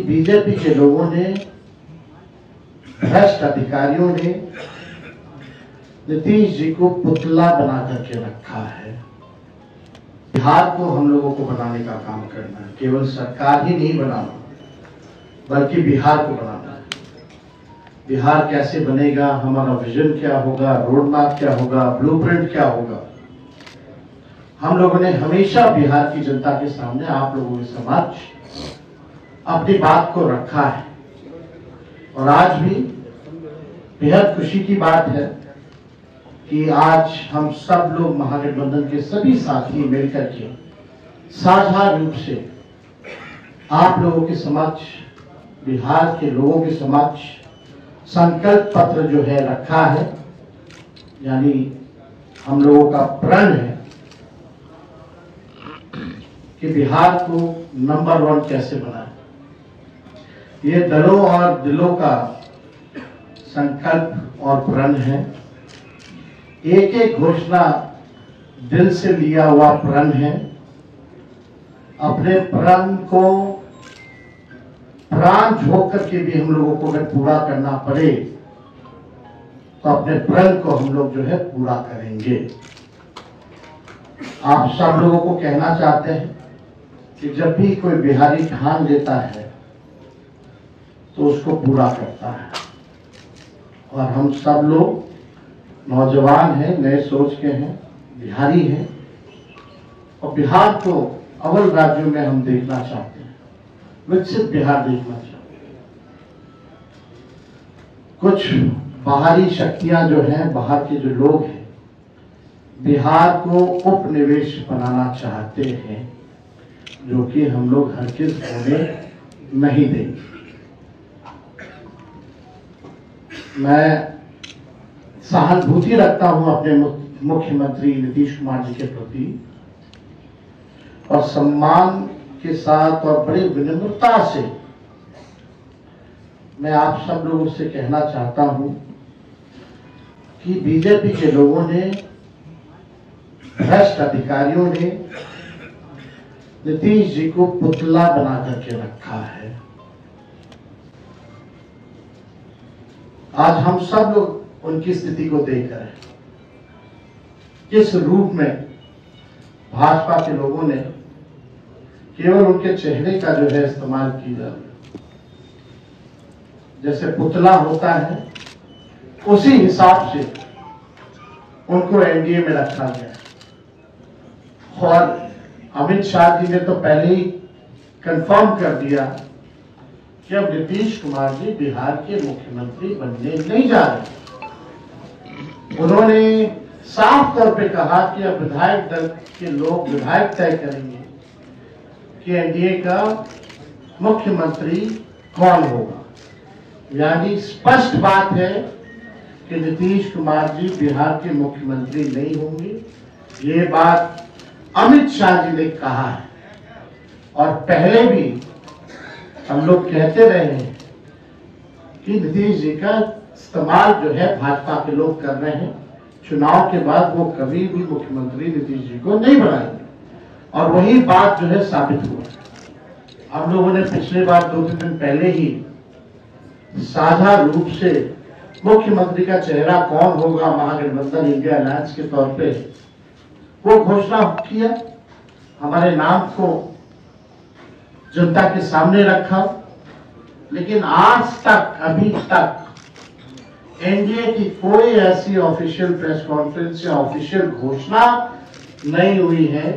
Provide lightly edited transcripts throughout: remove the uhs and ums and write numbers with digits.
BJP के लोगों ने, भ्रष्ट अधिकारियों ने नीतीश जी को पुतला बना करके रखा है। बिहार को हम लोगों को बनाने का काम करना है, केवल सरकार ही नहीं बनाना बल्कि बिहार को बनाना है। बिहार कैसे बनेगा, हमारा विजन क्या होगा, रोड मैप क्या होगा, ब्लूप्रिंट क्या होगा, हम लोगों ने हमेशा बिहार की जनता के सामने, आप लोगों के समक्ष अपनी बात को रखा है। और आज भी बेहद खुशी की बात है कि आज हम सब लोग महागठबंधन के सभी साथी मिलकर के साझा रूप से आप लोगों के समक्ष, बिहार के लोगों के समक्ष संकल्प पत्र जो है रखा है। यानी हम लोगों का प्रण है कि बिहार को नंबर 1 कैसे बनाए। ये दलों और दिलों का संकल्प और प्रण है। एक एक घोषणा दिल से लिया हुआ प्रण है। अपने प्रण को प्राण झोंक करके भी हम लोगों को अगर पूरा करना पड़े तो अपने प्रण को हम लोग जो है पूरा करेंगे। आप सब लोगों को कहना चाहते हैं कि जब भी कोई बिहारी ठान लेता है तो उसको पूरा करता है। और हम सब लोग नौजवान हैं, नए सोच के हैं, बिहारी हैं और बिहार को अव्वल राज्यों में हम देखना चाहते हैं, विकसित बिहार देखना चाहते हैं। कुछ बाहरी शक्तियां जो हैं, बाहर के जो लोग हैं, बिहार को उपनिवेश बनाना चाहते हैं, जो कि हम लोग हरगिज़ होने नहीं देंगे। मैं सहानुभूति रखता हूं अपने मुख्यमंत्री नीतीश कुमार जी के प्रति और सम्मान के साथ और बड़ी विनम्रता से मैं आप सब लोगों से कहना चाहता हूं कि बीजेपी के लोगों ने, भ्रष्ट अधिकारियों ने नीतीश जी को पुतला बना करके रखा है। आज हम सब लोग उनकी स्थिति को देख रहे हैं, किस रूप में भाजपा के लोगों ने केवल उनके चेहरे का जो है इस्तेमाल किया। जैसे पुतला होता है उसी हिसाब से उनको एनडीए में रखा गया। और अमित शाह जी ने तो पहले ही कंफर्म कर दिया कि अब नीतीश कुमार जी बिहार के मुख्यमंत्री बनने नहीं जा रहे। उन्होंने साफ तौर पे कहा कि अब विधायक दल के लोग, विधायक तय करेंगे कि एनडीए का मुख्यमंत्री कौन होगा। यानी स्पष्ट बात है कि नीतीश कुमार जी बिहार के मुख्यमंत्री नहीं होंगे। ये बात अमित शाह जी ने कहा है और पहले भी हम लोग कहते रहे हैं कि नीतीश जी का इस्तेमाल जो है भाजपा के लोग कर रहे हैं। चुनाव के बाद वो कभी भी मुख्यमंत्री नीतीश जी को नहीं बनाएंगे और वही बात जो है साबित हुआ। हम लोगों ने पिछले बार 2-3 दिन पहले ही साझा रूप से मुख्यमंत्री का चेहरा कौन होगा महागठबंधन इंडिया अलायंस के तौर पे वो घोषणा किया, हमारे नाम को जनता के सामने रखा। लेकिन आज तक, अभी तक एनडीए की कोई ऐसी ऑफिशियल प्रेस कॉन्फ्रेंस या ऑफिशियल घोषणा नहीं हुई है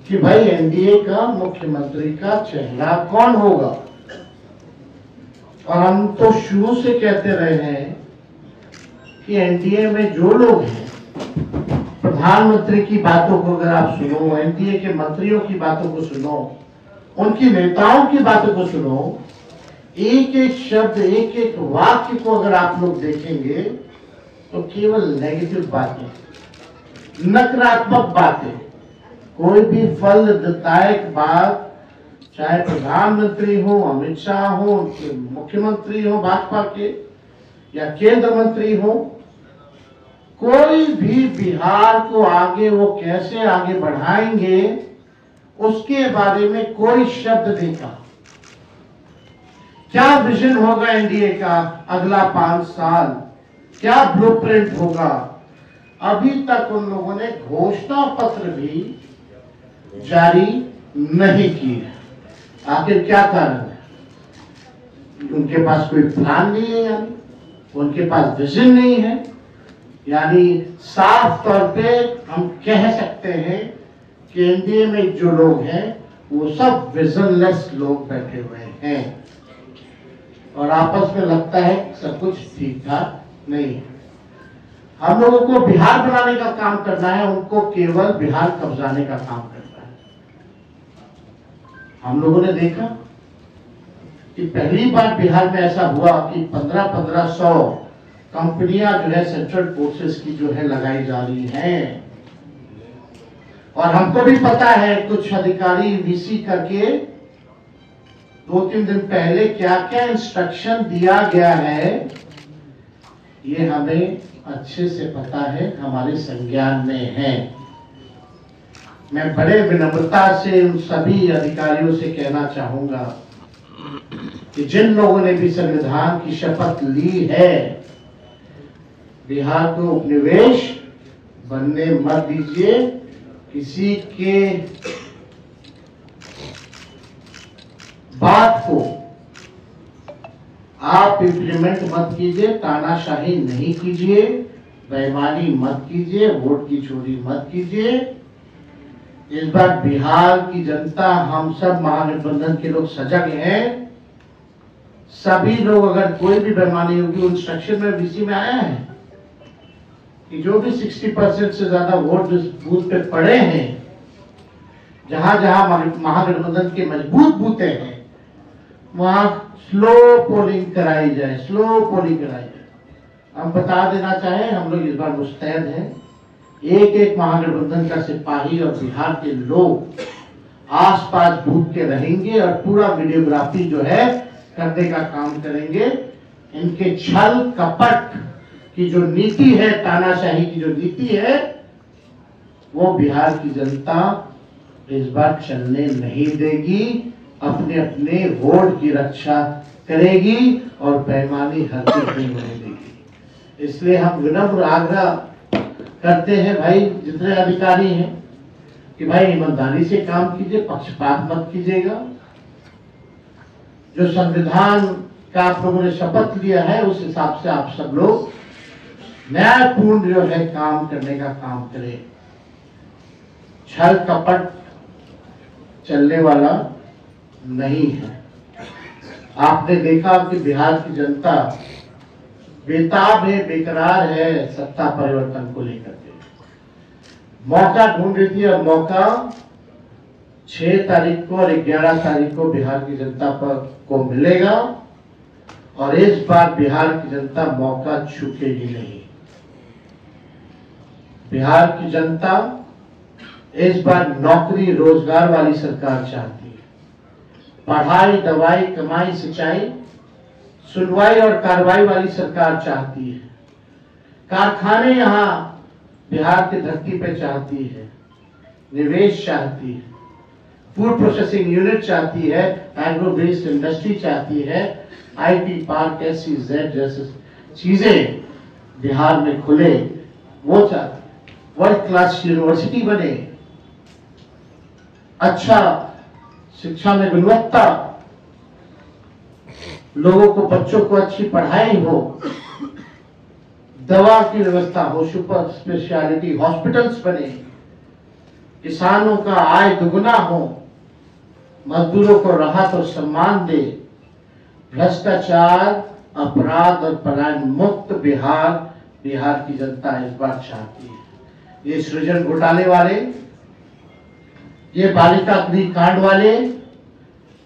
कि भाई एनडीए का मुख्यमंत्री का चेहरा कौन होगा। और हम तो शुरू से कहते रहे हैं कि एनडीए में जो लोग हैं, प्रधानमंत्री की बातों को अगर आप सुनो, एनडीए के मंत्रियों की बातों को सुनो, उनकी नेताओं की बातों को सुनो, एक एक शब्द, एक एक वाक्य को अगर आप लोग देखेंगे तो केवल नेगेटिव बातें, नकारात्मक बातें, कोई भी फलदायक बात, चाहे प्रधानमंत्री हो, अमित शाह हो, मुख्यमंत्री हो भाजपा के या केंद्र मंत्री हो, कोई भी बिहार को आगे वो कैसे आगे बढ़ाएंगे उसके बारे में कोई शब्द नहीं कहा। क्या विजन होगा एनडीए का अगला 5 साल, क्या ब्लूप्रिंट होगा, अभी तक उन लोगों ने घोषणा पत्र भी जारी नहीं की है। आखिर क्या कारण है? उनके पास कोई प्लान नहीं है, यानी उनके पास विजन नहीं है। यानी साफ तौर पे हम कह सकते हैं कि एनडीए में जो लोग हैं वो सब विजनलेस लोग बैठे हुए हैं और आपस में लगता है सब कुछ ठीक ठाक नहीं है। हम लोगों को बिहार बनाने का काम करना है, उनको केवल बिहार कब्जाने का काम करना है। हम लोगों ने देखा कि पहली बार बिहार में ऐसा हुआ कि 1500 कंपनियां जो है सेंट्रल फोर्सेस की जो है लगाई जा रही हैं। और हमको भी पता है कुछ अधिकारी वीसी करके 2-3 दिन पहले क्या क्या इंस्ट्रक्शन दिया गया है, ये हमें अच्छे से पता है, हमारे संज्ञान में है। मैं बड़े विनम्रता से उन सभी अधिकारियों से कहना चाहूंगा कि जिन लोगों ने भी संविधान की शपथ ली है, बिहार को उपनिवेश बनने मत दीजिए। किसी के बात को आप इम्प्लीमेंट मत कीजिए, तानाशाही नहीं कीजिए, बेईमानी मत कीजिए, वोट की चोरी मत कीजिए। इस बार बिहार की जनता, हम सब महागठबंधन के लोग सजग हैं। सभी लोग, अगर कोई भी बेईमानी होगी, इंस्ट्रक्शन में वीसी में आया है कि जो भी 60% से ज्यादा वोट जिस बूथ पे पड़े हैं, जहां जहां महागठबंधन के मजबूत बूथे हैं, वहां स्लो पोलिंग कराई जाए, स्लो पोलिंग कराई जाए। हम बता देना चाहें, हम लोग इस बार मुस्तैद हैं। एक एक महागठबंधन का सिपाही और बिहार के लोग आसपास बूथ के रहेंगे और पूरा वीडियोग्राफी जो है करने का काम करेंगे। इनके छल कपट की जो नीति है, तानाशाही की जो नीति है, वो बिहार की जनता इस बार चलने नहीं देगी। अपने अपने वोट की रक्षा करेगी और बेईमानी हरगिज़ नहीं होने देगी। इसलिए हम विनम्र आग्रह करते हैं भाई, जितने अधिकारी हैं, कि भाई ईमानदारी से काम कीजिए, पक्षपात मत कीजिएगा। जो संविधान का आप लोगों ने शपथ लिया है, उस हिसाब से आप सब लोग न्यायपूर्ण जो है काम करने का काम करें। छल कपट चलने वाला नहीं है। आपने देखा कि बिहार की जनता बेताब है, बेकरार है सत्ता परिवर्तन को लेकर के। मौका ढूंढ रही थी, अब मौका 6 तारीख को और 11 तारीख को बिहार की जनता को मिलेगा और इस बार बिहार की जनता मौका चूकेगी नहीं। बिहार की जनता इस बार नौकरी रोजगार वाली सरकार चाहती है। पढ़ाई, दवाई, कमाई, सिंचाई, सुनवाई और कार्रवाई वाली सरकार चाहती है। कारखाने यहाँ बिहार की धरती पे चाहती है, निवेश चाहती है, फूड प्रोसेसिंग यूनिट चाहती है, एग्रो बेस्ड इंडस्ट्री चाहती है, आईटी पार्क, SEZ जैसे चीजें बिहार में खुले, वो चाहती है। वर्ल्ड क्लास यूनिवर्सिटी बने, अच्छा शिक्षा में गुणवत्ता, लोगों को, बच्चों को अच्छी पढ़ाई हो, दवा की व्यवस्था हो, सुपर स्पेशलिटी हॉस्पिटल्स बने, किसानों का आय दुगुना हो, मजदूरों को राहत और सम्मान दे, भ्रष्टाचार, अपराध और पलायन मुक्त बिहार बिहार की जनता इस बार चाहती है। ये सृजन घोटाले वाले, ये बालिका गृह कांड वाले,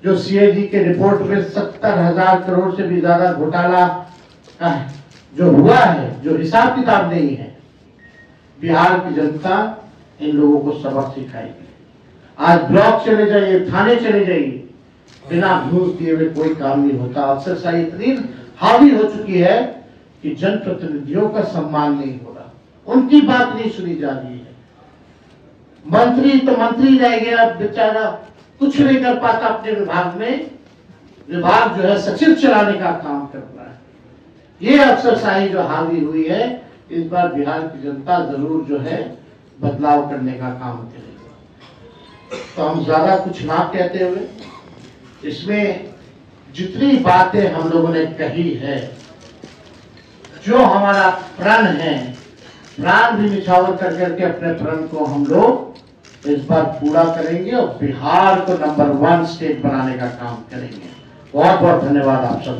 जो CAG के रिपोर्ट में 70,000 करोड़ से भी ज्यादा घोटाला जो हुआ है, जो हिसाब किताब नहीं है, बिहार की जनता इन लोगों को सबक सिखाएगी। आज ब्लॉक चले जाइए, थाने चले जाइए, बिना घूस दिए हुए कोई काम नहीं होता। अफसरशाही इतनी हावी हो चुकी है कि जनप्रतिनिधियों का सम्मान नहीं हो रहा, उनकी बात नहीं सुनी जा रही है। मंत्री तो मंत्री रह गया, बेचारा कुछ नहीं कर पाता अपने विभाग में, विभाग जो है सचिव चलाने का काम कर रहा है। ये अफसरशाही जो हावी हुई है, इस बार बिहार की जनता जरूर जो है बदलाव करने का काम करेगी। तो हम ज्यादा कुछ ना कहते हुए, इसमें जितनी बातें हम लोगों ने कही है, जो हमारा प्रण है, प्राण भी निछावर कर करके अपने प्रण को हम लोग इस बार पूरा करेंगे और बिहार को नंबर 1 स्टेट बनाने का काम करेंगे। बहुत बहुत धन्यवाद आप सब।